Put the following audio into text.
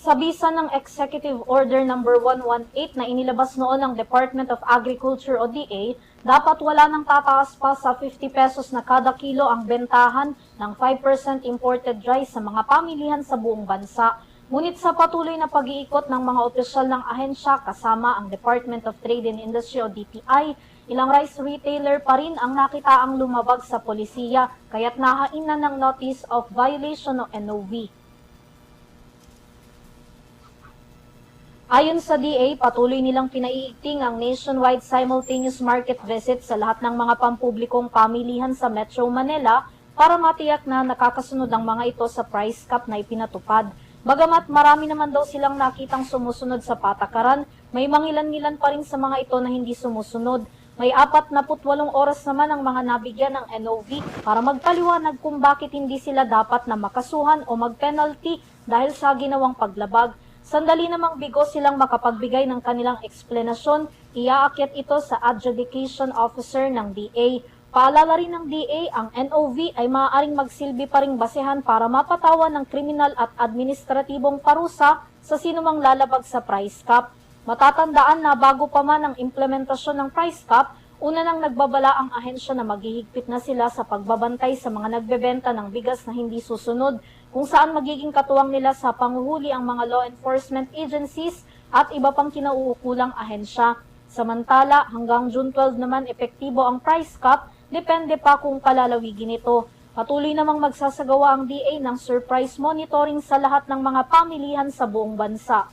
Sa bisa ng Executive Order No. 118 na inilabas noon ng Department of Agriculture o DA, dapat wala nang tataas pa sa 50 pesos na kada kilo ang bentahan ng 5% imported rice sa mga pamilihan sa buong bansa. Ngunit sa patuloy na pag-iikot ng mga opisyal ng ahensya kasama ang Department of Trade and Industry o DTI, ilang rice retailer pa rin ang nakitaang lumabag sa polisiya kaya't nahain na ng Notice of Violation o NOV. Ayon sa DA, patuloy nilang pinaiigting ang nationwide simultaneous market visit sa lahat ng mga pampublikong pamilihan sa Metro Manila para matiyak na nakakasunod ang mga ito sa price cap na ipinatupad. Bagamat marami naman daw silang nakitang sumusunod sa patakaran, may mangilan-ngilan pa rin sa mga ito na hindi sumusunod. May 48 oras naman ang mga nabigyan ng NOV para magpaliwanag kung bakit hindi sila dapat na makasuhan o mag-penalty dahil sa ginawang paglabag. Sandali namang bigo silang makapagbigay ng kanilang eksplenasyon, iaakyat ito sa Adjudication Officer ng DA. Paalala rin ng DA, ang NOV ay maaaring magsilbi pa ring basehan para mapatawan ng kriminal at administratibong parusa sa sinumang lalabag sa price cap. Matatandaan na bago pa man ang implementasyon ng price cap, una nang nagbabala ang ahensya na maghihigpit na sila sa pagbabantay sa mga nagbebenta ng bigas na hindi susunod, kung saan magiging katuwang nila sa panghuhuli ang mga law enforcement agencies at iba pang kinauukulang ahensya. Samantala, hanggang June 12 naman epektibo ang price cap, depende pa kung palalawigin ito. Patuloy namang magsasagawa ang DA ng surprise monitoring sa lahat ng mga pamilihan sa buong bansa.